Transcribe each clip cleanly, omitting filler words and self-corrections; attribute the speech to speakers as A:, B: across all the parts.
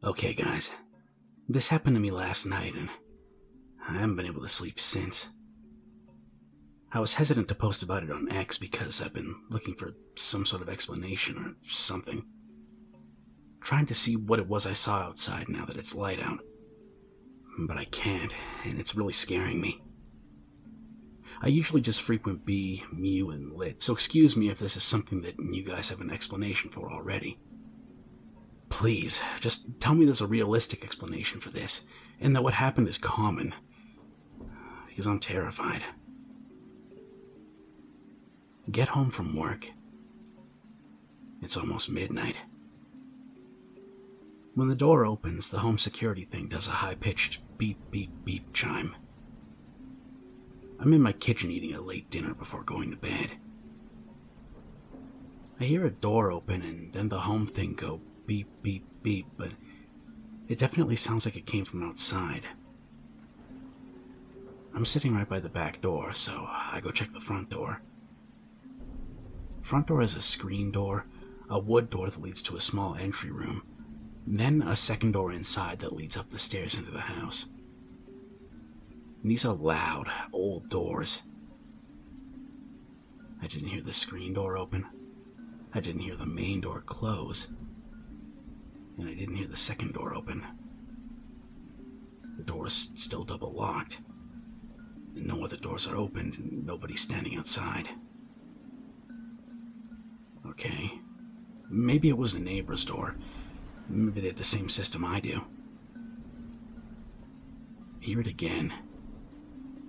A: Okay, guys. This happened to me last night, and I haven't been able to sleep since. I was hesitant to post about it on X because I've been looking for some sort of explanation or something. Trying to see what it was I saw outside now that it's light out. But I can't, and it's really scaring me. I usually just frequent B, Mu, and Lit, so excuse me if this is something that you guys have an explanation for already. Please, just tell me there's a realistic explanation for this, and that what happened is common. Because I'm terrified. Get home from work. It's almost midnight. When the door opens, the home security thing does a high-pitched beep, beep, beep chime. I'm in my kitchen eating a late dinner before going to bed. I hear a door open and then the home thing go beep, beep, beep, but it definitely sounds like it came from outside. I'm sitting right by the back door, so I go check the front door. Front door is a screen door, a wood door that leads to a small entry room, then a second door inside that leads up the stairs into the house. And these are loud, old doors. I didn't hear the screen door open. I didn't hear the main door close. And I didn't hear the second door open. The door's still double locked. And no other doors are opened, and nobody's standing outside. Okay. Maybe it was the neighbor's door. Maybe they had the same system I do. Hear it again.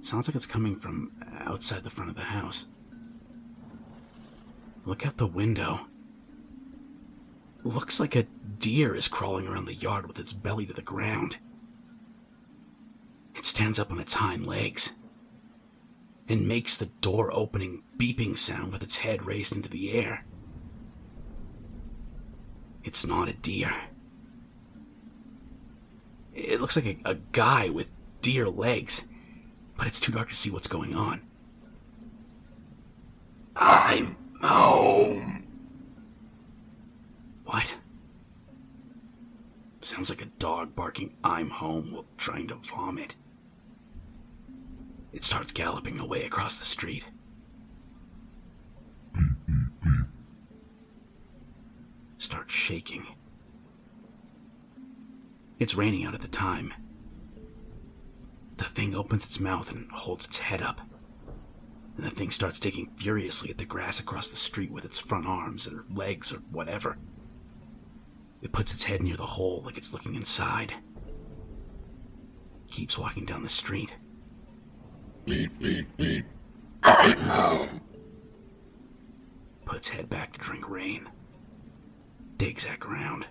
A: Sounds like it's coming from outside the front of the house. Look out the window. Looks like a deer is crawling around the yard with its belly to the ground. It stands up on its hind legs and makes the door opening beeping sound with its head raised into the air. It's not a deer. It looks like a guy with deer legs, but it's too dark to see what's going on. I'm home. What? Sounds like a dog barking I'm home while trying to vomit. It starts galloping away across the street. Starts shaking. It's raining out at the time. The thing opens its mouth and holds its head up. And the thing starts digging furiously at the grass across the street with its front arms or legs or whatever. It puts its head near the hole like it's looking inside. Keeps walking down the street.
B: Beep, beep, beep. I'm home.
A: Puts head back to drink rain. Digs at ground.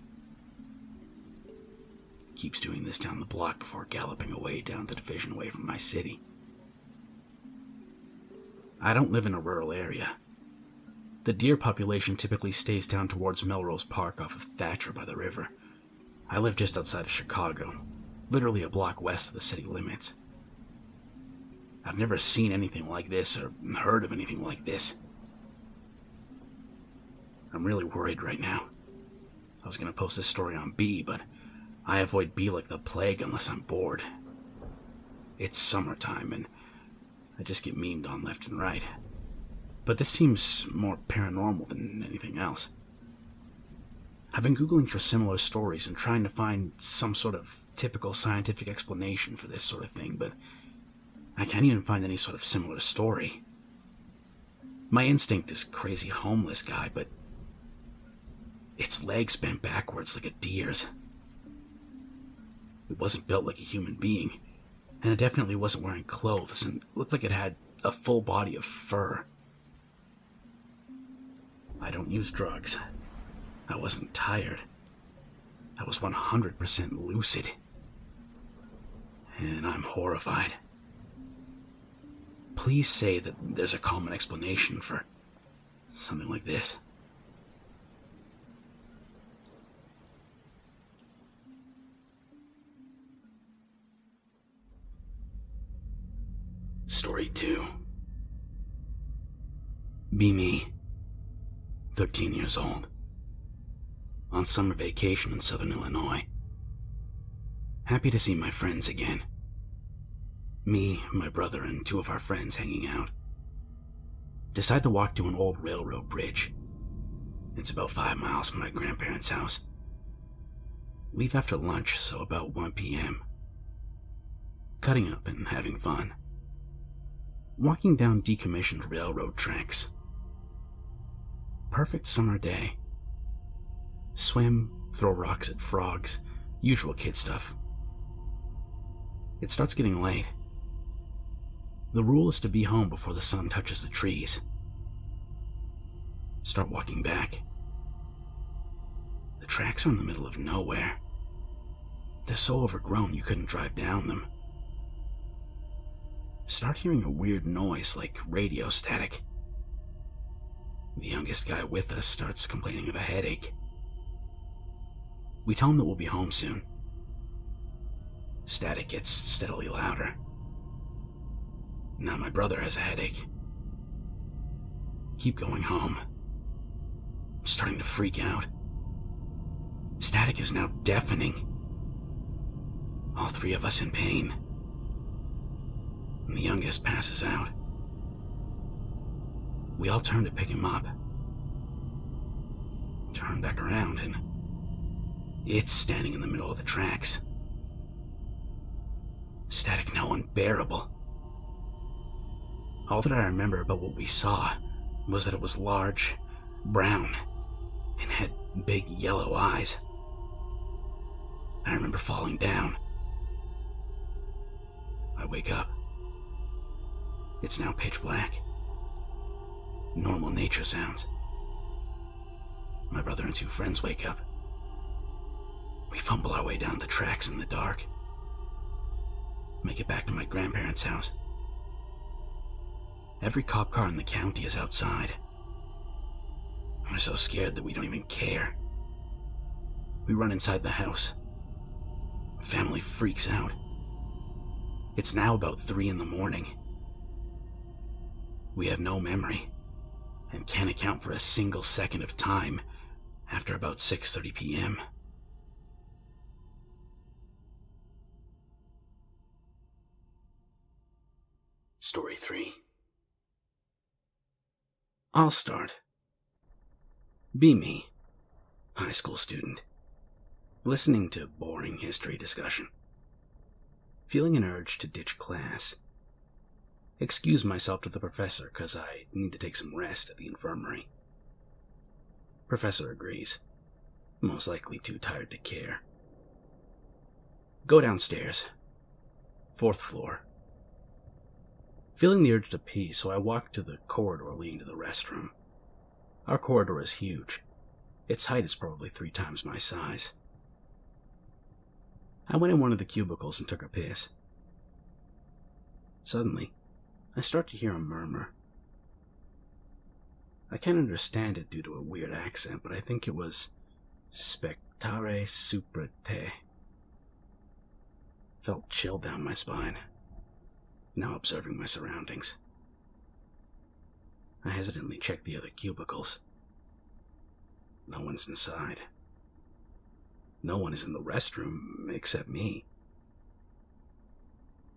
A: Keeps doing this down the block before galloping away down the division away from my city. I don't live in a rural area. The deer population typically stays down towards Melrose Park off of Thatcher by the river. I live just outside of Chicago, literally a block west of the city limits. I've never seen anything like this or heard of anything like this. I'm really worried right now. I was going to post this story on B, but I avoid B like the plague unless I'm bored. It's summertime, and I just get memed on left and right. But this seems more paranormal than anything else. I've been Googling for similar stories and trying to find some sort of typical scientific explanation for this sort of thing, but I can't even find any sort of similar story. My instinct is crazy homeless guy, but its legs bent backwards like a deer's. It wasn't built like a human being, and it definitely wasn't wearing clothes, and looked like it had a full body of fur. I don't use drugs. I wasn't tired. I was 100% lucid. And I'm horrified. Please say that there's a common explanation for something like this. Story 2. Be me. 13 years old. On summer vacation in southern Illinois. Happy to see my friends again. Me, my brother, and two of our friends hanging out. Decide to walk to an old railroad bridge. It's about 5 miles from my grandparents' house. Leave after lunch, so about 1 p.m. Cutting up and having fun. Walking down decommissioned railroad tracks. Perfect summer day. Swim, throw rocks at frogs, usual kid stuff. It starts getting late. The rule is to be home before the sun touches the trees. Start walking back. The tracks are in the middle of nowhere. They're so overgrown you couldn't drive down them. Start hearing a weird noise like radio static. The youngest guy with us starts complaining of a headache. We tell him that we'll be home soon. Static gets steadily louder. Now my brother has a headache. Keep going home. I'm starting to freak out. Static is now deafening. All three of us in pain. And the youngest passes out. We all turn to pick him up. Turn back around and it's standing in the middle of the tracks. Static now unbearable. All that I remember about what we saw was that it was large, brown, and had big yellow eyes. I remember falling down. I wake up. It's now pitch black. Normal nature sounds. My brother and two friends wake up. We fumble our way down the tracks in the dark. Make it back to my grandparents' house. Every cop car in the county is outside. We're so scared that we don't even care. We run inside the house. Family freaks out. It's now about 3 in the morning. We have no memory and can't account for a single second of time after about 6:30 p.m. Story 3. I'll start. Be me, high school student, listening to boring history discussion, feeling an urge to ditch class, excuse myself to the professor because I need to take some rest at the infirmary. Professor agrees, most likely too tired to care. Go downstairs, 4th floor. Feeling the urge to pee, so I walk to the corridor leading to the restroom. Our corridor is huge. Its height is probably 3 times my size. I went in one of the cubicles and took a piss. Suddenly, I start to hear a murmur. I can't understand it due to a weird accent, but I think it was spectare supra te. Felt chill down my spine, now observing my surroundings. I hesitantly checked the other cubicles. No one's inside. No one is in the restroom except me.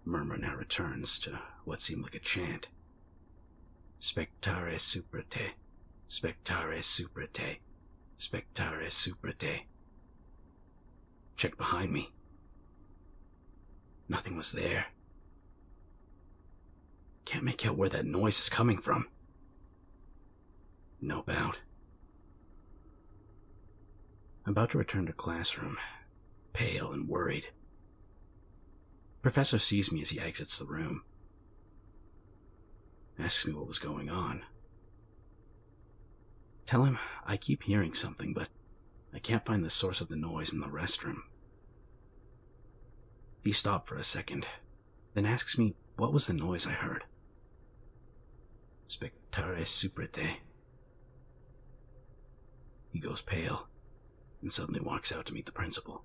A: Murmur now returns to what seemed like a chant. Spectare supra te, spectare supra te, spectare supra te. Checked behind me. Nothing was there. Can't make out where that noise is coming from. No doubt. About to return to classroom, pale and worried. Professor sees me as he exits the room. Asks me what was going on. Tell him I keep hearing something, but I can't find the source of the noise in the restroom. He stopped for a second, then asks me what was the noise I heard. Spectare supra te. He goes pale and suddenly walks out to meet the principal.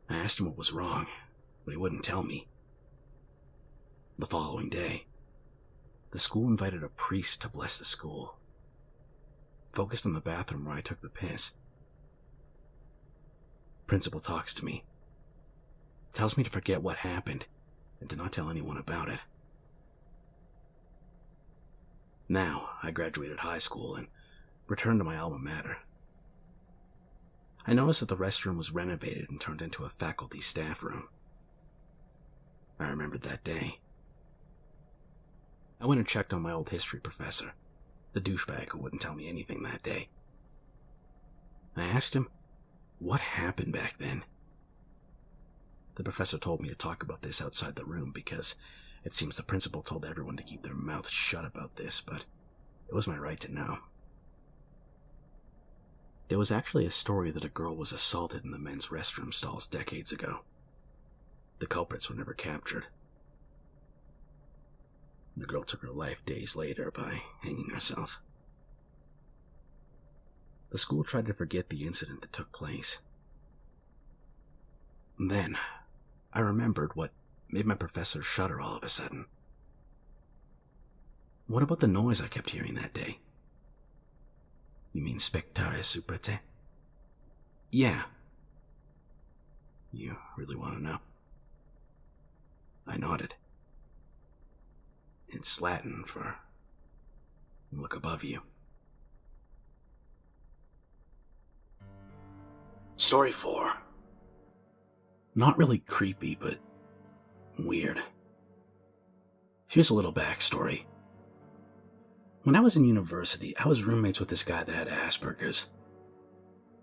A: I asked him what was wrong, but he wouldn't tell me. The following day, the school invited a priest to bless the school. Focused on the bathroom where I took the piss. Principal talks to me tells me to forget what happened and to not tell anyone about it. Now, I graduated high school and returned to my alma mater. I noticed that the restroom was renovated and turned into a faculty staff room. I remembered that day. I went and checked on my old history professor, the douchebag who wouldn't tell me anything that day. I asked him, what happened back then? The professor told me to talk about this outside the room because it seems the principal told everyone to keep their mouths shut about this, but it was my right to know. There was actually a story that a girl was assaulted in the men's restroom stalls decades ago. The culprits were never captured. The girl took her life days later by hanging herself. The school tried to forget the incident that took place. Then, I remembered what made my professor shudder all of a sudden. What about the noise I kept hearing that day? You mean spectare superte? Yeah. You really want to know? I nodded. It's Latin for look above you. Story 4. Not really creepy, but weird. Here's a little backstory. When I was in university, I was roommates with this guy that had Asperger's.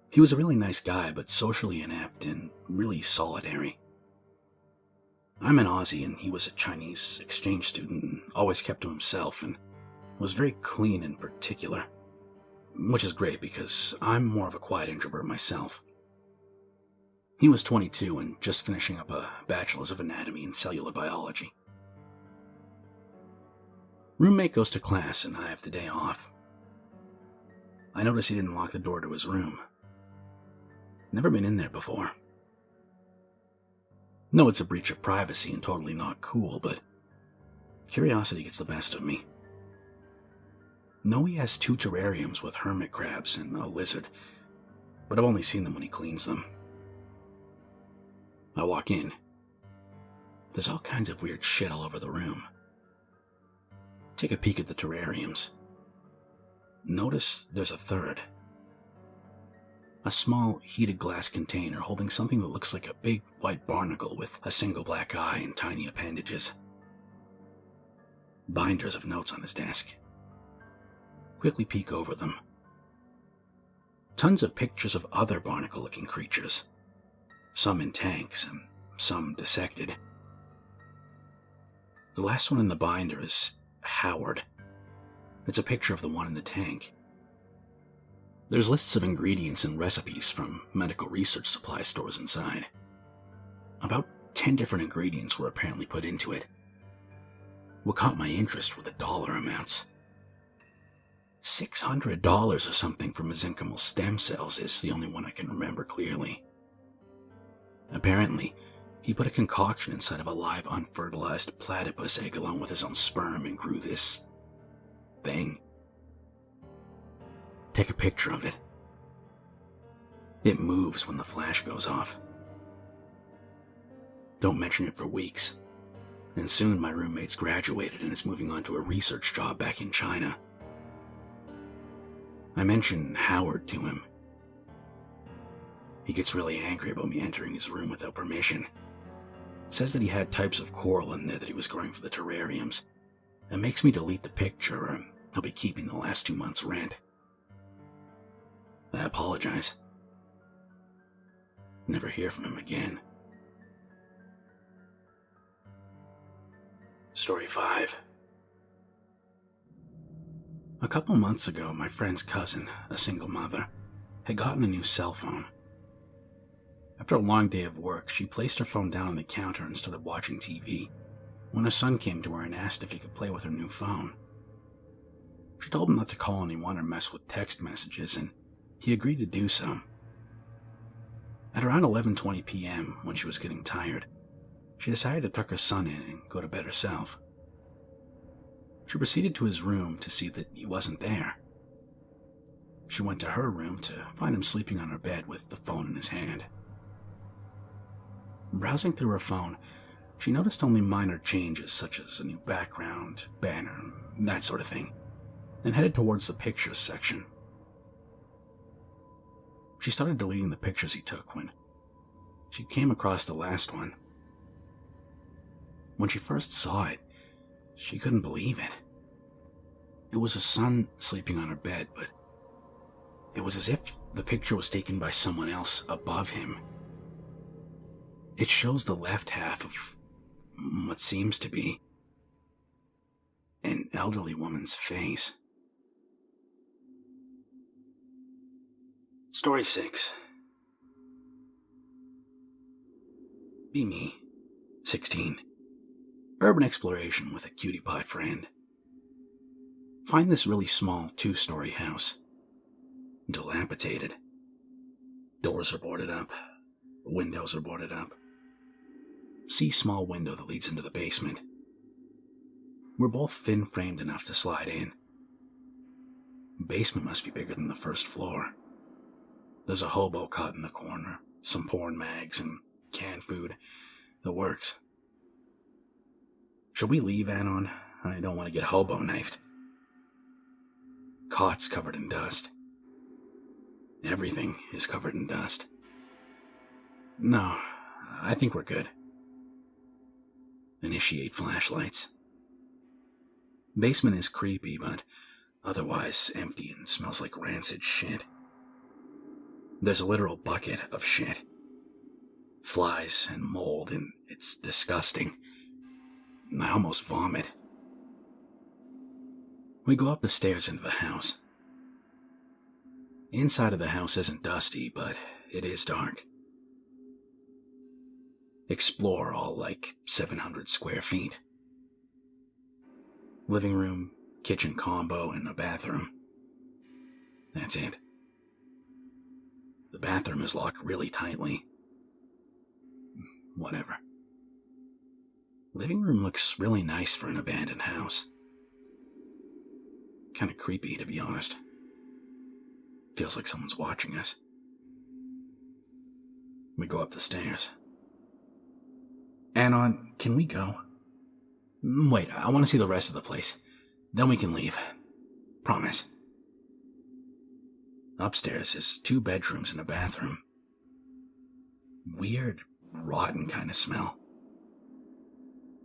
A: He was a really nice guy, but socially inept and really solitary. I'm an Aussie, and he was a Chinese exchange student and always kept to himself and was very clean in particular, which is great because I'm more of a quiet introvert myself. He was 22 and just finishing up a bachelor's of anatomy and cellular biology. Roommate goes to class and I have the day off. I notice he didn't lock the door to his room. Never been in there before. No, it's a breach of privacy and totally not cool, but curiosity gets the best of me. No, he has 2 terrariums with hermit crabs and a lizard, but I've only seen them when he cleans them. I walk in. There's all kinds of weird shit all over the room. Take a peek at the terrariums. Notice there's a third. A small, heated glass container holding something that looks like a big white barnacle with a single black eye and tiny appendages. Binders of notes on his desk. Quickly peek over them. Tons of pictures of other barnacle-looking creatures. Some in tanks and some dissected. The last one in the binder is Howard. It's a picture of the one in the tank. There's lists of ingredients and recipes from medical research supply stores inside. About 10 different ingredients were apparently put into it. What caught my interest were the dollar amounts. $600 or something for mesenchymal stem cells is the only one I can remember clearly. Apparently, he put a concoction inside of a live unfertilized platypus egg along with his own sperm and grew this thing. Take a picture of it. It moves when the flash goes off. Don't mention it for weeks, and soon my roommate's graduated and is moving on to a research job back in China. I mention Howard to him. He gets really angry about me entering his room without permission. Says that he had types of coral in there that he was growing for the terrariums, and makes me delete the picture or he'll be keeping the last 2 months' rent. I apologize. Never hear from him again. Story 5. A couple months ago, my friend's cousin, a single mother, had gotten a new cell phone. After a long day of work, she placed her phone down on the counter and started watching TV when her son came to her and asked if he could play with her new phone. She told him not to call anyone or mess with text messages, and he agreed to do so. At around 11:20 p.m., when she was getting tired, she decided to tuck her son in and go to bed herself. She proceeded to his room to see that he wasn't there. She went to her room to find him sleeping on her bed with the phone in his hand. Browsing through her phone, she noticed only minor changes such as a new background, banner, that sort of thing, and headed towards the pictures section. She started deleting the pictures he took when she came across the last one. When she first saw it, she couldn't believe it. It was her son sleeping on her bed, but it was as if the picture was taken by someone else above him. It shows the left half of what seems to be an elderly woman's face. Story 6. Be me, 16. Urban exploration with a cutie pie friend. Find this really small 2-story house. Dilapidated. Doors are boarded up. Windows are boarded up. See small window that leads into the basement. We're both thin-framed enough to slide in. Basement must be bigger than the first floor. There's a hobo cot in the corner, some porn mags and canned food. The works. Should we leave, Anon? I don't want to get hobo knifed. Cot's covered in dust. Everything is covered in dust. No, I think we're good. Initiate flashlights. Basement is creepy, but otherwise empty and smells like rancid shit. There's a literal bucket of shit. Flies and mold, and it's disgusting. I almost vomit. We go up the stairs into the house. Inside of the house isn't dusty, but it is dark. Explore all like 700 square feet. Living room, kitchen combo, and a bathroom. That's it. The bathroom is locked really tightly. Whatever. Living room looks really nice for an abandoned house. Kinda creepy, to be honest. Feels like someone's watching us. We go up the stairs. Anon, can we go? Wait, I want to see the rest of the place. Then we can leave. Promise. Upstairs is 2 bedrooms and a bathroom. Weird, rotten kind of smell.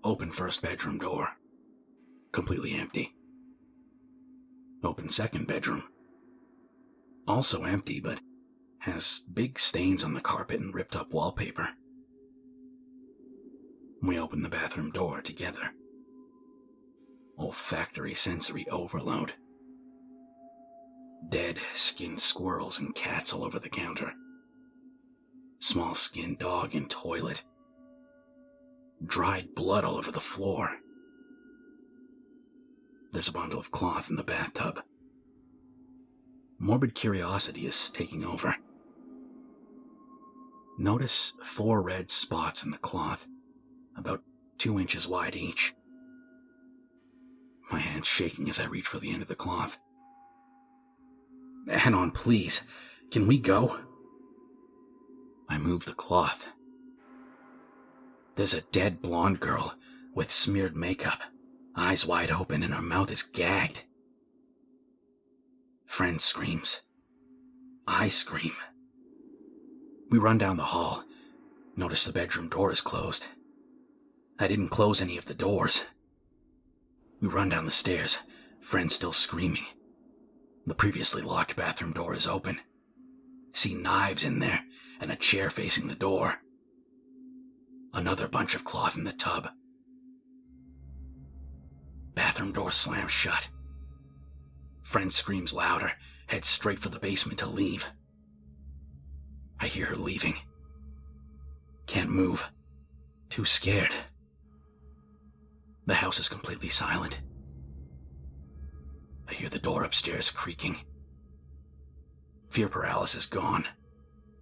A: Open first bedroom door. Completely empty. Open second bedroom. Also empty, but has big stains on the carpet and ripped up wallpaper. We open the bathroom door together. Olfactory sensory overload. Dead, skinned squirrels and cats all over the counter. Small skinned dog in toilet. Dried blood all over the floor. There's a bundle of cloth in the bathtub. Morbid curiosity is taking over. Notice 4 red spots in the cloth, about 2 inches wide each. My hand's shaking as I reach for the end of the cloth. Anon, please, can we go? I move the cloth. There's a dead blonde girl with smeared makeup, eyes wide open, and her mouth is gagged. Friend screams. I scream. We run down the hall. Notice the bedroom door is closed. I didn't close any of the doors. We run down the stairs, friend still screaming. The previously locked bathroom door is open. See knives in there and a chair facing the door. Another bunch of cloth in the tub. Bathroom door slams shut. Friend screams louder, heads straight for the basement to leave. I hear her leaving. Can't move. Too scared. The house is completely silent. I hear the door upstairs creaking. Fear paralysis gone.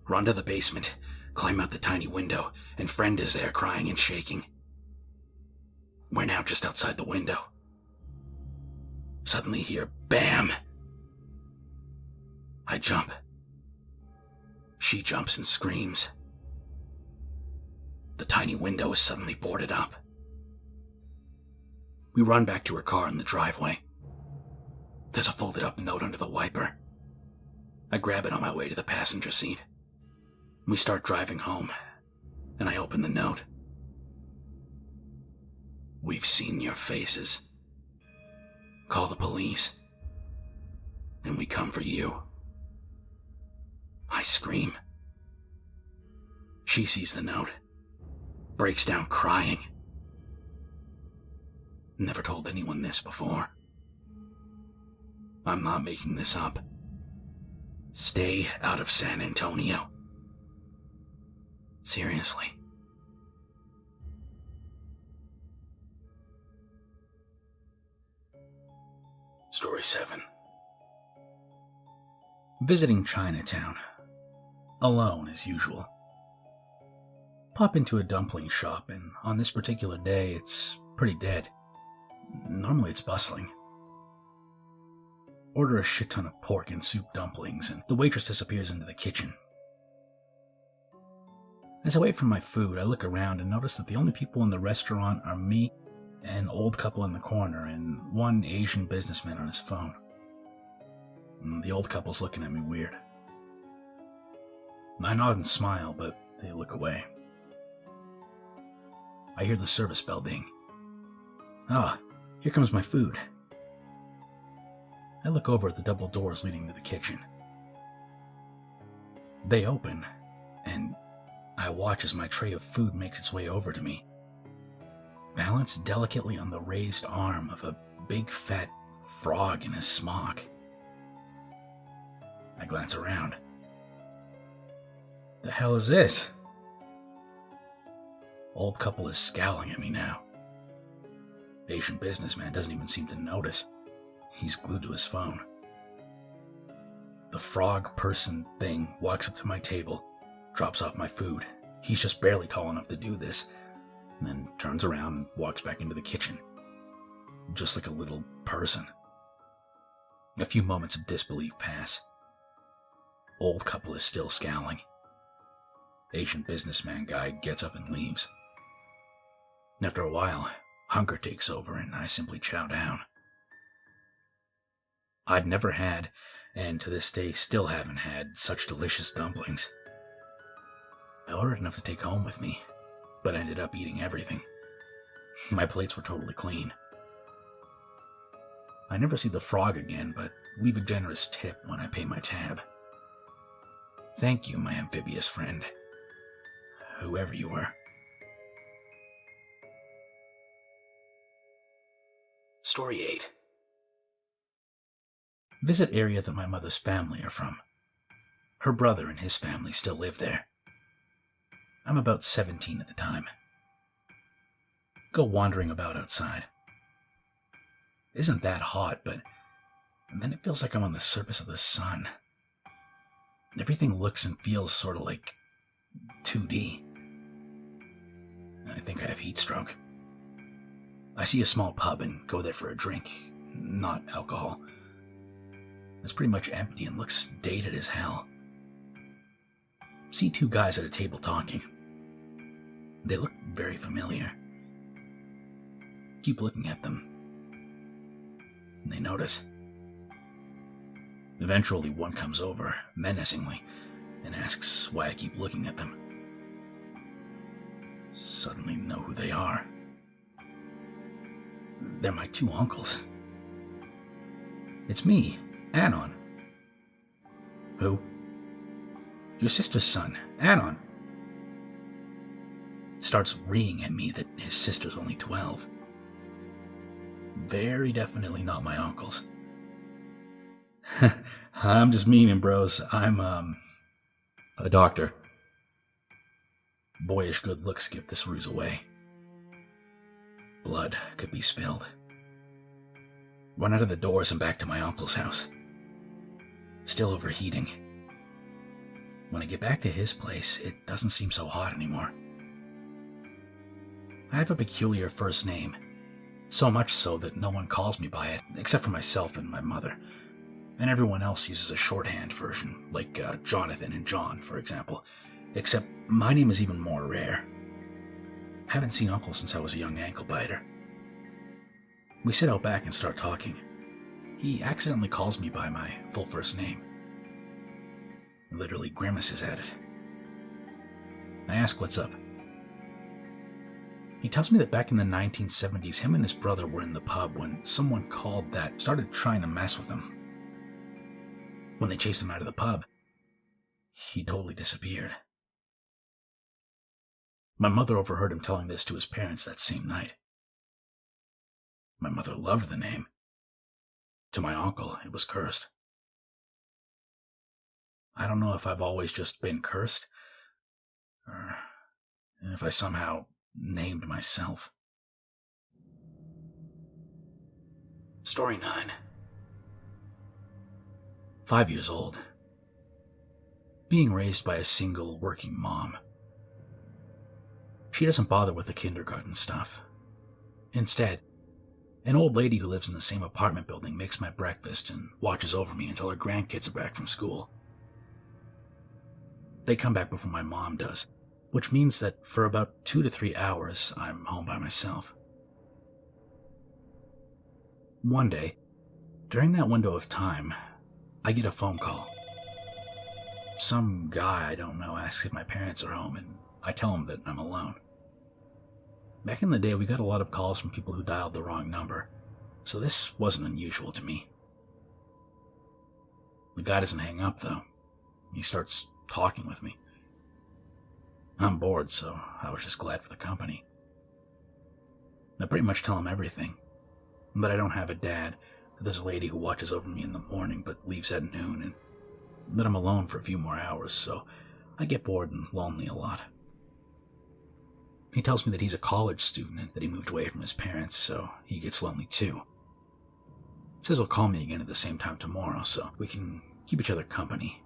A: Run to the basement, climb out the tiny window, and friend is there crying and shaking. We're now just outside the window. Suddenly hear BAM! I jump. She jumps and screams. the tiny window is suddenly boarded up. We run back to her car in the driveway. There's a folded up note under the wiper. I grab it on my way to the passenger seat. We start driving home, and I open the note. We've seen your faces. Call the police, and we come for you. I scream. She sees the note, breaks down crying. Never told anyone this before. I'm not making this up. Stay out of San Antonio. Seriously. Story 7. Visiting Chinatown. Alone as usual. Pop into a dumpling shop, and on this particular day, it's pretty dead. Normally it's bustling. Order a shit ton of pork and soup dumplings, and the waitress disappears into the kitchen. As I wait for my food, I look around and notice that the only people in the restaurant are me, an old couple in the corner, and one Asian businessman on his phone. The old couple's looking at me weird. I nod and smile, but they look away. I hear the service bell ding. Ah, here comes my food. I look over at the double doors leading to the kitchen. They open, and I watch as my tray of food makes its way over to me, balanced delicately on the raised arm of a big fat frog in a smock. I glance around. The hell is this? Old couple is scowling at me now. Asian businessman doesn't even seem to notice. He's glued to his phone. The frog person thing walks up to my table, drops off my food. He's just barely tall enough to do this, and then turns around and walks back into the kitchen. Just like a little person. A few moments of disbelief pass. Old couple is still scowling. Asian businessman guy gets up and leaves. After a while, hunger takes over and I simply chow down. I'd never had, and to this day still haven't had, such delicious dumplings. I ordered enough to take home with me, but ended up eating everything. My plates were totally clean. I never see the frog again, but leave a generous tip when I pay my tab. Thank you, my amphibious friend. Whoever you were. Story 8. Visit area that my mother's family are from. Her brother and his family still live there. I'm about 17 at the time. Go wandering about outside. Isn't that hot, but then it feels like I'm on the surface of the sun. Everything looks and feels sort of like 2D. I think I have heat stroke. I see a small pub and go there for a drink, not alcohol. It's pretty much empty and looks dated as hell. See two guys at a table talking. They look very familiar. Keep looking at them. They notice. Eventually one comes over, menacingly, and asks why I keep looking at them. Suddenly know who they are. They're my two uncles. It's me, Anon. Who? Your sister's son, Anon. Starts reeing at me that his sister's only 12. Very definitely not my uncles. I'm just memeing, bros. I'm, a doctor. Boyish good looks give this ruse away. Blood could be spilled. Run out of the doors and back to my uncle's house. Still overheating. When I get back to his place, it doesn't seem so hot anymore. I have a peculiar first name. So much so that no one calls me by it, except for myself and my mother. And everyone else uses a shorthand version, like Jonathan and John, for example. Except my name is even more rare. Haven't seen Uncle since I was a young ankle biter. We sit out back and start talking. He accidentally calls me by my full first name. He literally grimaces at it. I ask what's up. He tells me that back in the 1970s, him and his brother were in the pub when someone called that started trying to mess with him. When they chased him out of the pub, he totally disappeared. My mother overheard him telling this to his parents that same night. My mother loved the name. To my uncle, it was cursed. I don't know if I've always just been cursed, or if I somehow named myself. Story 9. 5 years old. Being raised by a single working mom. She doesn't bother with the kindergarten stuff. Instead, an old lady who lives in the same apartment building makes my breakfast and watches over me until her grandkids are back from school. They come back before my mom does, which means that for about 2 to 3 hours, I'm home by myself. One day, during that window of time, I get a phone call. Some guy I don't know asks if my parents are home, and I tell him that I'm alone. Back in the day, we got a lot of calls from people who dialed the wrong number, so this wasn't unusual to me. The guy doesn't hang up, though. He starts talking with me. I'm bored, so I was just glad for the company. I pretty much tell him everything. That I don't have a dad, that there's a lady who watches over me in the morning but leaves at noon, and that I'm alone for a few more hours, so I get bored and lonely a lot. He tells me that he's a college student and that he moved away from his parents, so he gets lonely too. Says he'll call me again at the same time tomorrow, so we can keep each other company.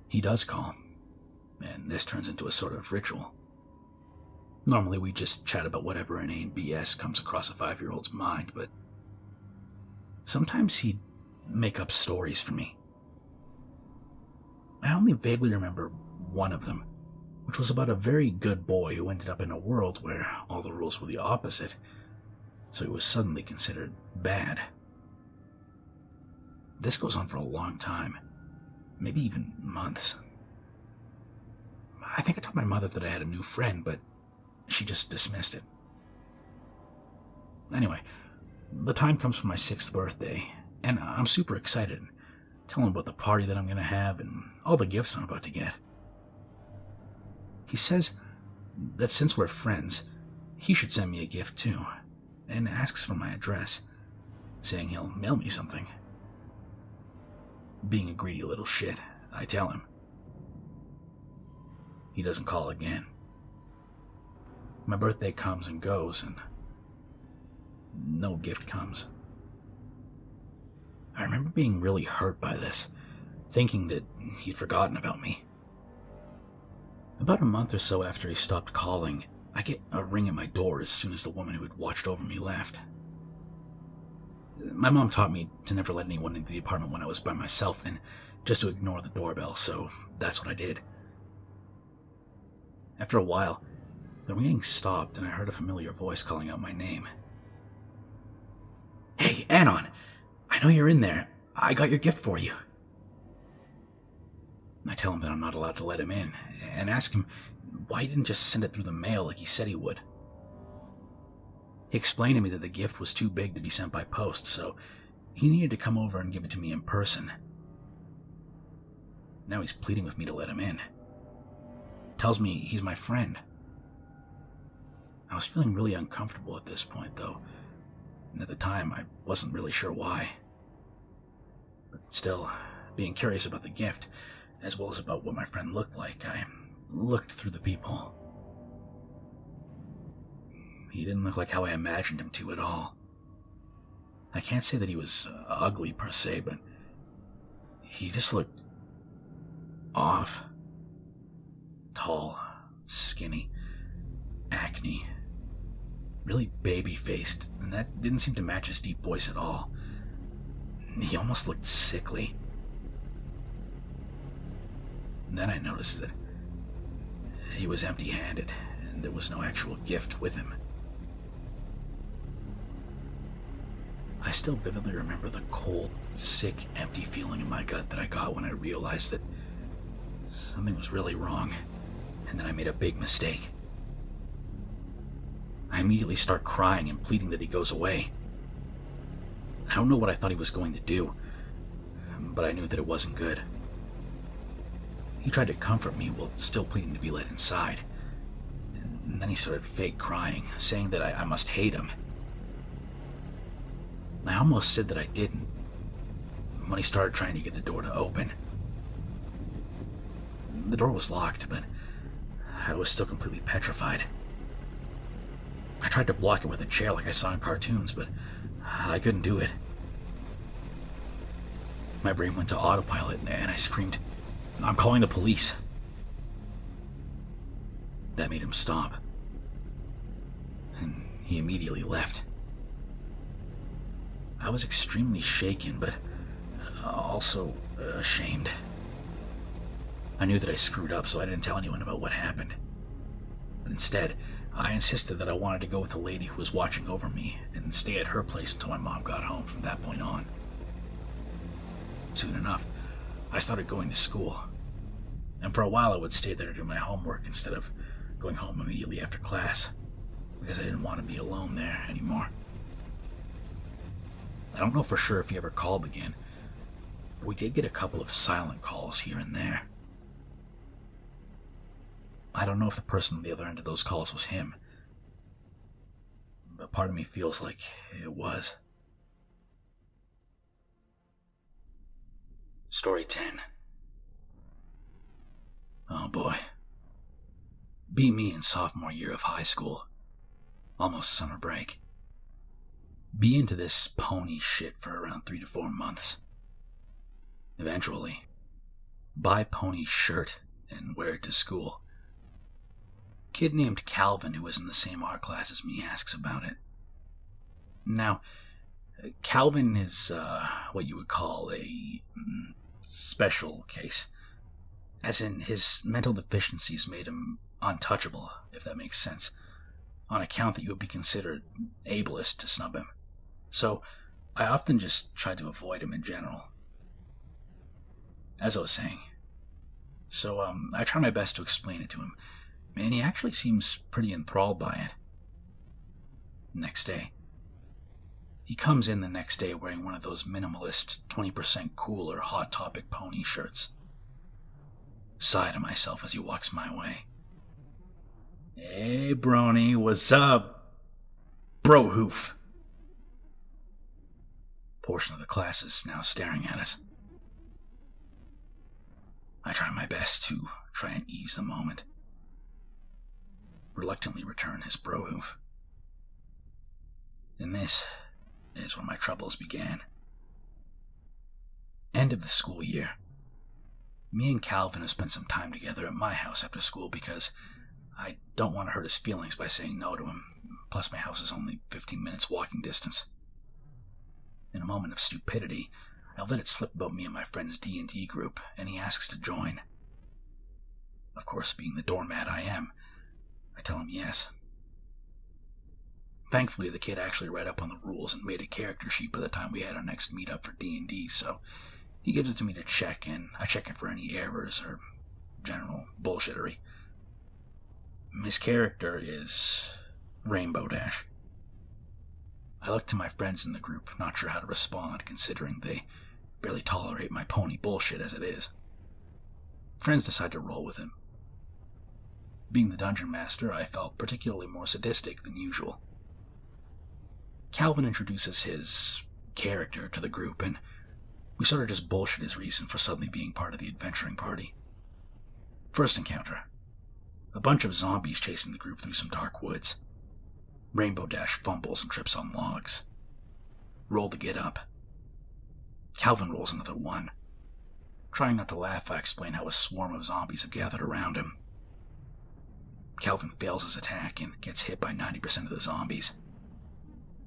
A: He does call, and this turns into a sort of ritual. Normally we just chat about whatever inane BS comes across a 5-year-old's mind, but sometimes he'd make up stories for me. I only vaguely remember one of them, which was about a very good boy who ended up in a world where all the rules were the opposite, so he was suddenly considered bad. This goes on for a long time, maybe even months. I think I told my mother that I had a new friend, but she just dismissed it. Anyway, the time comes for my 6th birthday, and I'm super excited. Tell him about the party that I'm going to have and all the gifts I'm about to get. He says that since we're friends, he should send me a gift too, and asks for my address, saying he'll mail me something. Being a greedy little shit, I tell him. He doesn't call again. My birthday comes and goes, and no gift comes. I remember being really hurt by this, thinking that he'd forgotten about me. About a month or so after he stopped calling, I get a ring at my door as soon as the woman who had watched over me left. My mom taught me to never let anyone into the apartment when I was by myself and just to ignore the doorbell, so that's what I did. After a while, the ringing stopped and I heard a familiar voice calling out my name. "Hey, Anon! I know you're in there. I got your gift for you." I tell him that I'm not allowed to let him in, and ask him why he didn't just send it through the mail like he said he would. He explained to me that the gift was too big to be sent by post, so he needed to come over and give it to me in person. Now he's pleading with me to let him in. Tells me he's my friend. I was feeling really uncomfortable at this point, though, and at the time I wasn't really sure why. But still, being curious about the gift, as well as about what my friend looked like, I looked through the people. He didn't look like how I imagined him to at all. I can't say that he was ugly per se, but he just looked off. Tall, skinny, acne, really baby-faced, and that didn't seem to match his deep voice at all. He almost looked sickly. And then I noticed that he was empty-handed, and there was no actual gift with him. I still vividly remember the cold, sick, empty feeling in my gut that I got when I realized that something was really wrong, and that I made a big mistake. I immediately start crying and pleading that he goes away. I don't know what I thought he was going to do, but I knew that it wasn't good. He tried to comfort me while still pleading to be let inside, and then he started fake crying, saying that I must hate him. I almost said that I didn't, when he started trying to get the door to open. The door was locked, but I was still completely petrified. I tried to block it with a chair like I saw in cartoons, but I couldn't do it. My brain went to autopilot, and I screamed, "I'm calling the police." That made him stop, and he immediately left. I was extremely shaken, but also ashamed. I knew that I screwed up, so I didn't tell anyone about what happened. But instead, I insisted that I wanted to go with the lady who was watching over me and stay at her place until my mom got home from that point on. Soon enough, I started going to school, and for a while I would stay there to do my homework instead of going home immediately after class, because I didn't want to be alone there anymore. I don't know for sure if he ever called again, but we did get a couple of silent calls here and there. I don't know if the person on the other end of those calls was him, but part of me feels like it was. Story 10. Oh boy. Beat me in sophomore year of high school. Almost summer break. Be into this pony shit for around 3 to 4 months. Eventually, buy pony shirt and wear it to school. Kid named Calvin, who was in the same art class as me, asks about it. Now, Calvin is what you would call a special case, as in his mental deficiencies made him untouchable, if that makes sense, on account that you would be considered ableist to snub him. So I often just tried to avoid him in general. As I was saying, I try my best to explain it to him, and he actually seems pretty enthralled by it. Next day. He comes in the next day wearing one of those minimalist, 20% cooler Hot Topic pony shirts. Sigh to myself as he walks my way. "Hey, Brony, what's up? Bro hoof." Portion of the class is now staring at us. I try my best to try and ease the moment. Reluctantly return his bro hoof. And this is where my troubles began. End of the school year. Me and Calvin have spent some time together at my house after school because I don't want to hurt his feelings by saying no to him. Plus, my house is only 15 minutes walking distance. In a moment of stupidity, I let it slip about me and my friend's D&D group, and he asks to join. Of course, being the doormat I am, I tell him yes. Thankfully, the kid actually read up on the rules and made a character sheet by the time we had our next meetup for D&D, so he gives it to me to check, and I check it for any errors or general bullshittery. His character is Rainbow Dash. I look to my friends in the group, not sure how to respond, considering they barely tolerate my pony bullshit as it is. Friends decide to roll with him. Being the dungeon master, I felt particularly more sadistic than usual. Calvin introduces his character to the group, and we sort of just bullshit his reason for suddenly being part of the adventuring party. First encounter. A bunch of zombies chasing the group through some dark woods. Rainbow Dash fumbles and trips on logs. Roll to get up. Calvin rolls another 1. Trying not to laugh, I explain how a swarm of zombies have gathered around him. Calvin fails his attack and gets hit by 90% of the zombies.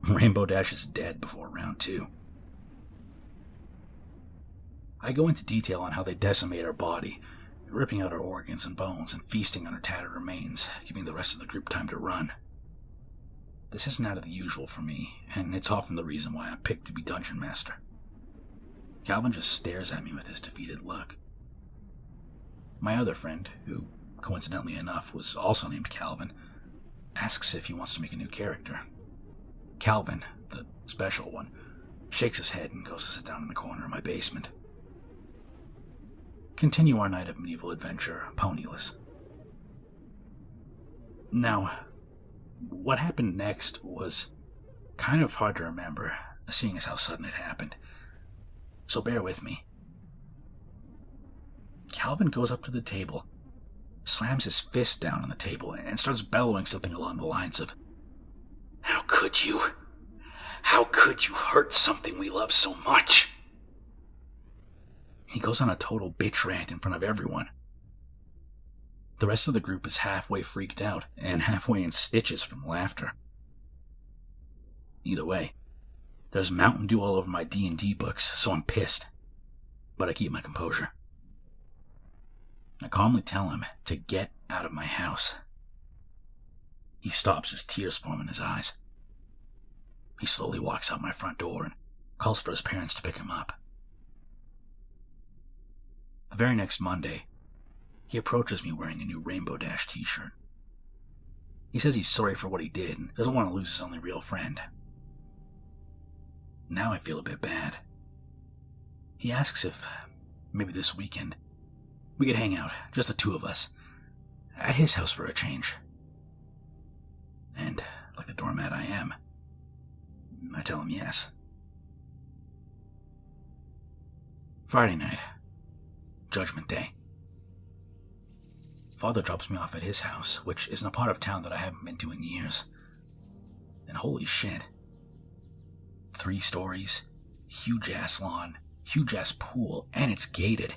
A: Rainbow Dash is dead before round 2. I go into detail on how they decimate our body, ripping out her organs and bones and feasting on her tattered remains, giving the rest of the group time to run. This isn't out of the usual for me, and it's often the reason why I'm picked to be Dungeon Master. Calvin just stares at me with his defeated look. My other friend, who, coincidentally enough, was also named Calvin, asks if he wants to make a new character. Calvin, the special one, shakes his head and goes to sit down in the corner of my basement. Continue our night of medieval adventure, ponyless. Now, what happened next was kind of hard to remember, seeing as how sudden it happened. So bear with me. Calvin goes up to the table, slams his fist down on the table, and starts bellowing something along the lines of, "How could you? How could you hurt something we love so much?" He goes on a total bitch rant in front of everyone. The rest of the group is halfway freaked out and halfway in stitches from laughter. Either way, there's Mountain Dew all over my D&D books, so I'm pissed. But I keep my composure. I calmly tell him to get out of my house. He stops as tears form in his eyes. He slowly walks out my front door and calls for his parents to pick him up. The very next Monday, he approaches me wearing a new Rainbow Dash t-shirt. He says he's sorry for what he did and doesn't want to lose his only real friend. Now I feel a bit bad. He asks if maybe this weekend we could hang out, just the two of us, at his house for a change. And, like the doormat I am, I tell him yes. Friday night, Judgment Day. Father drops me off at his house, which is in a part of town that I haven't been to in years. And holy shit. 3 stories, huge-ass lawn, huge-ass pool, and it's gated.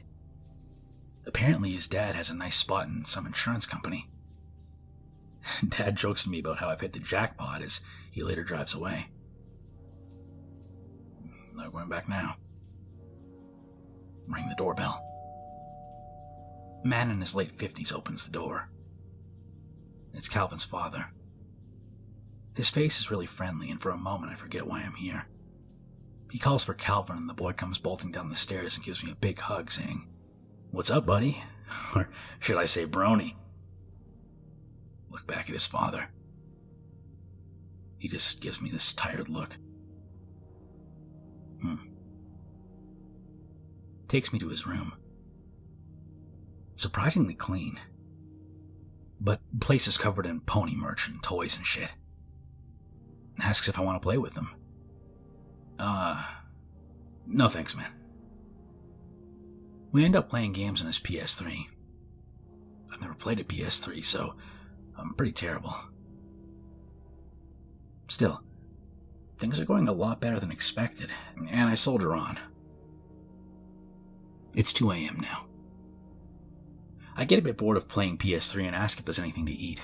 A: Apparently his dad has a nice spot in some insurance company. Dad jokes to me about how I've hit the jackpot as he later drives away. Not going back now. Ring the doorbell. A man in his late 50s opens the door. It's Calvin's father. His face is really friendly, and for a moment I forget why I'm here. He calls for Calvin, and the boy comes bolting down the stairs and gives me a big hug, saying, "What's up, buddy?" Or should I say brony? Look back at his father. He just gives me this tired look. Takes me to his room. Surprisingly clean. But place is covered in pony merch and toys and shit. Asks if I want to play with them. No thanks, man. We end up playing games on his PS3. I've never played a PS3, so I'm pretty terrible. Still, things are going a lot better than expected, and I soldier on. It's 2 a.m. now. I get a bit bored of playing PS3 and ask if there's anything to eat.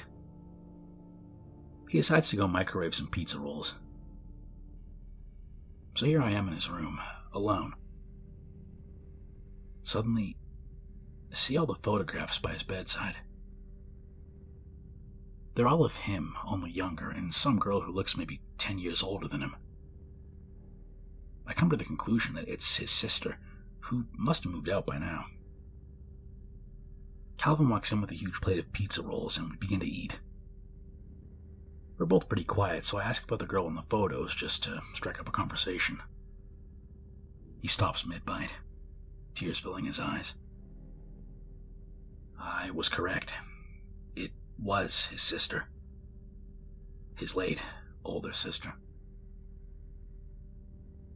A: He decides to go microwave some pizza rolls. So here I am in his room, alone. Suddenly, I see all the photographs by his bedside. They're all of him, only younger, and some girl who looks maybe 10 years older than him. I come to the conclusion that it's his sister, who must have moved out by now. Calvin walks in with a huge plate of pizza rolls, and we begin to eat. We're both pretty quiet, so I ask about the girl in the photos just to strike up a conversation. He stops mid-bite, tears filling his eyes. I was correct. It was his sister. His late, older sister.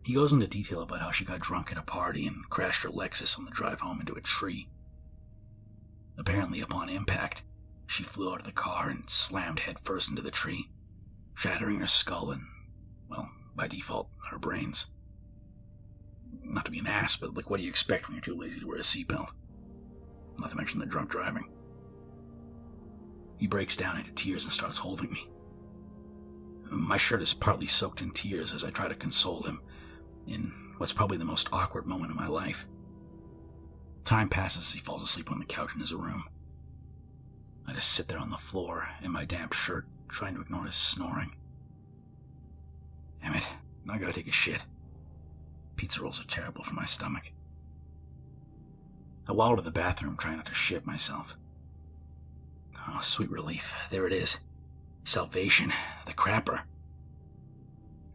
A: He goes into detail about how she got drunk at a party and crashed her Lexus on the drive home into a tree. Apparently, upon impact, she flew out of the car and slammed headfirst into the tree, shattering her skull and, well, by default, her brains. Not to be an ass, but what do you expect when you're too lazy to wear a seatbelt? Not to mention the drunk driving. He breaks down into tears and starts holding me. My shirt is partly soaked in tears as I try to console him in what's probably the most awkward moment of my life. Time passes as he falls asleep on the couch in his room. I just sit there on the floor in my damp shirt, trying to ignore his snoring. Damn it, now I gotta take a shit. Pizza rolls are terrible for my stomach. I waddle to the bathroom, trying not to shit myself. Oh, sweet relief. There it is. Salvation, the crapper.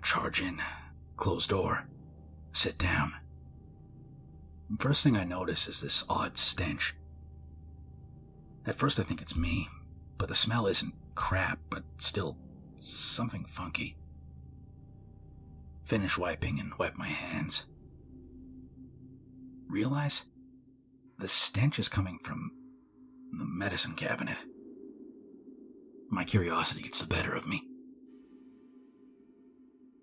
A: Charge in, close door, sit down. First thing I notice is this odd stench. At first I think it's me, but the smell isn't crap, but still something funky. Finish wiping and wipe my hands. Realize the stench is coming from the medicine cabinet. My curiosity gets the better of me.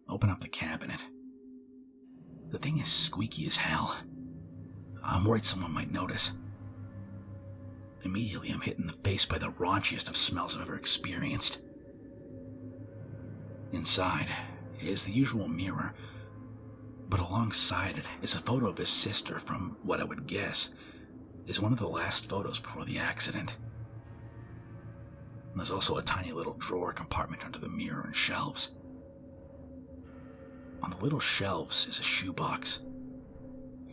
A: Open up the cabinet. The thing is squeaky as hell. I'm worried someone might notice. Immediately, I'm hit in the face by the raunchiest of smells I've ever experienced. Inside is the usual mirror, but alongside it is a photo of his sister from what I would guess is one of the last photos before the accident. There's also a tiny little drawer compartment under the mirror and shelves. On the little shelves is a shoebox,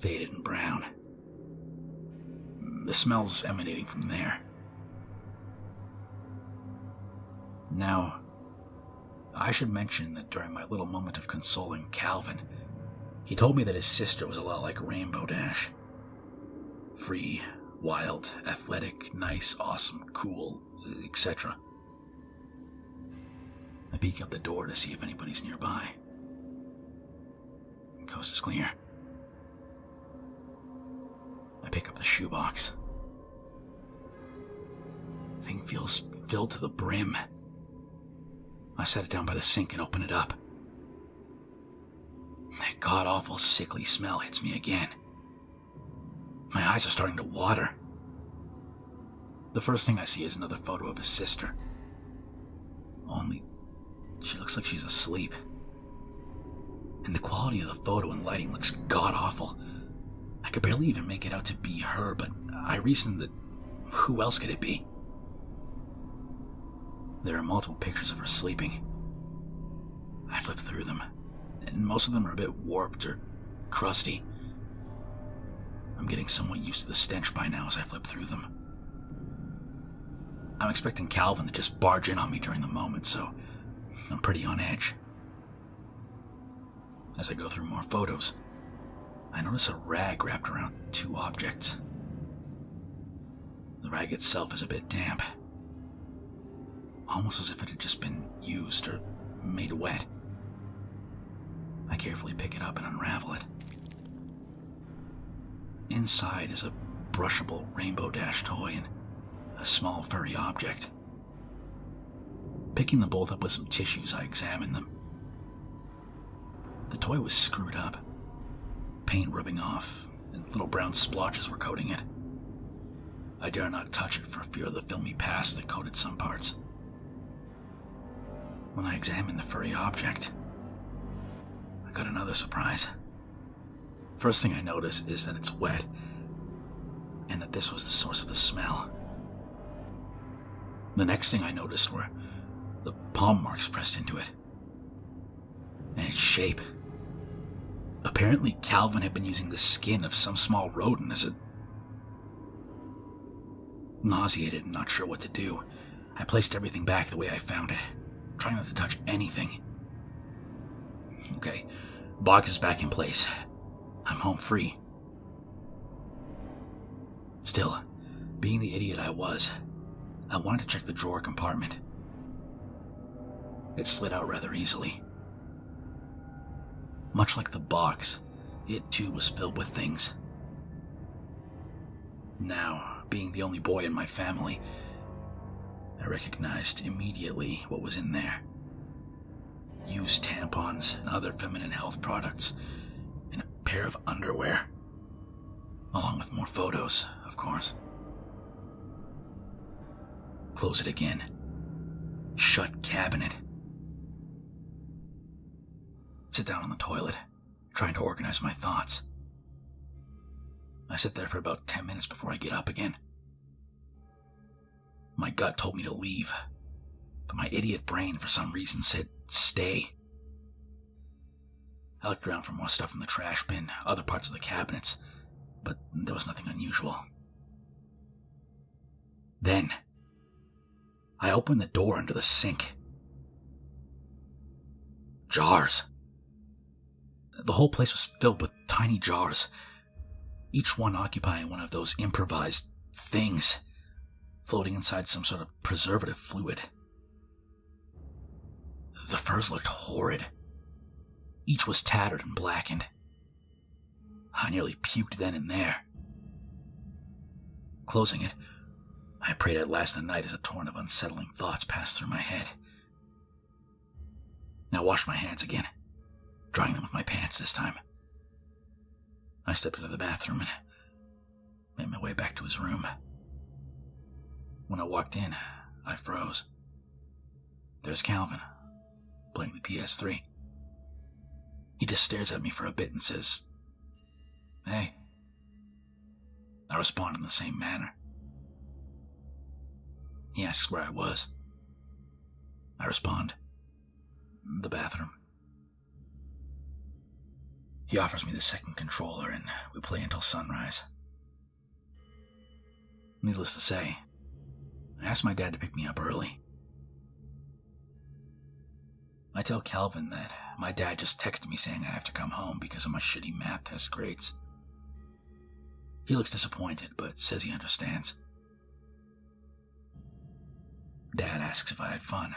A: faded and brown. The smell's emanating from there. Now, I should mention that during my little moment of consoling Calvin, he told me that his sister was a lot like Rainbow Dash. Free, wild, athletic, nice, awesome, cool, etc. I peek out the door to see if anybody's nearby. The coast is clear. I pick up the shoebox. The thing feels filled to the brim. I set it down by the sink and open it up. That god-awful sickly smell hits me again. My eyes are starting to water. The first thing I see is another photo of his sister. Only, she looks like she's asleep. And the quality of the photo and lighting looks god-awful. I could barely even make it out to be her, but I reasoned that who else could it be? There are multiple pictures of her sleeping. I flip through them, and most of them are a bit warped or crusty. I'm getting somewhat used to the stench by now as I flip through them. I'm expecting Calvin to just barge in on me during the moment, so I'm pretty on edge. As I go through more photos, I notice a rag wrapped around two objects. The rag itself is a bit damp, almost as if it had just been used or made wet. I carefully pick it up and unravel it. Inside is a brushable Rainbow Dash toy and a small furry object. Picking them both up with some tissues, I examine them. The toy was screwed up, paint rubbing off, and little brown splotches were coating it. I dare not touch it for fear of the filmy past that coated some parts. When I examine the furry object, I got another surprise. First thing I notice is that it's wet, and that this was the source of the smell. The next thing I noticed were the palm marks pressed into it, and its shape. Apparently, Calvin had been using the skin of some small rodent as a... Nauseated and not sure what to do, I placed everything back the way I found it, trying not to touch anything. Okay, box is back in place. I'm home free. Still, being the idiot I was, I wanted to check the drawer compartment. It slid out rather easily. Much like the box, it too was filled with things. Now, being the only boy in my family, I recognized immediately what was in there. Used tampons and other feminine health products, and a pair of underwear, along with more photos, of course. Close it again. Shut cabinet. Sit down on the toilet, trying to organize my thoughts. I sit there for about 10 minutes before I get up again. My gut told me to leave, but my idiot brain for some reason said stay. I looked around for more stuff in the trash bin, other parts of the cabinets, but there was nothing unusual. Then, I opened the door into the sink. Jars. The whole place was filled with tiny jars, each one occupying one of those improvised things, floating inside some sort of preservative fluid. The furs looked horrid. Each was tattered and blackened. I nearly puked then and there. Closing it, I prayed I'd last the night as a torrent of unsettling thoughts passed through my head. I washed my hands again, drying them with my pants this time. I stepped into the bathroom and made my way back to his room. When I walked in, I froze. There's Calvin, playing the PS3. He just stares at me for a bit and says, "Hey." I respond in the same manner. He asks where I was. I respond, "The bathroom." He offers me the second controller and we play until sunrise. Needless to say, I asked my dad to pick me up early. I tell Calvin that my dad just texted me saying I have to come home because of my shitty math test grades. He looks disappointed, but says he understands. Dad asks if I had fun.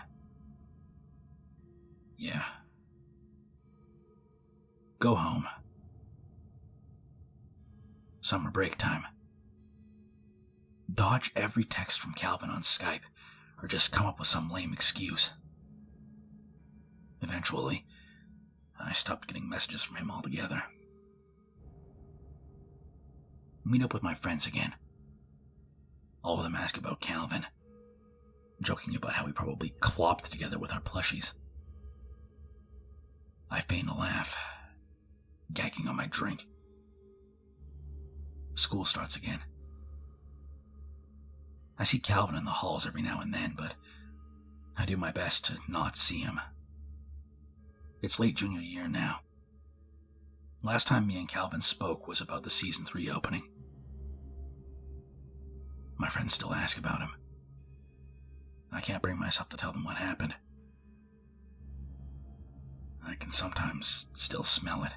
A: Yeah. Go home. Summer break time. Dodge every text from Calvin on Skype, or just come up with some lame excuse. Eventually, I stopped getting messages from him altogether. Meet up with my friends again. All of them ask about Calvin, joking about how we probably clopped together with our plushies. I feign a laugh, gagging on my drink. School starts again. I see Calvin in the halls every now and then, but I do my best to not see him. It's late junior year now. Last time me and Calvin spoke was about the Season 3 opening. My friends still ask about him. I can't bring myself to tell them what happened. I can sometimes still smell it.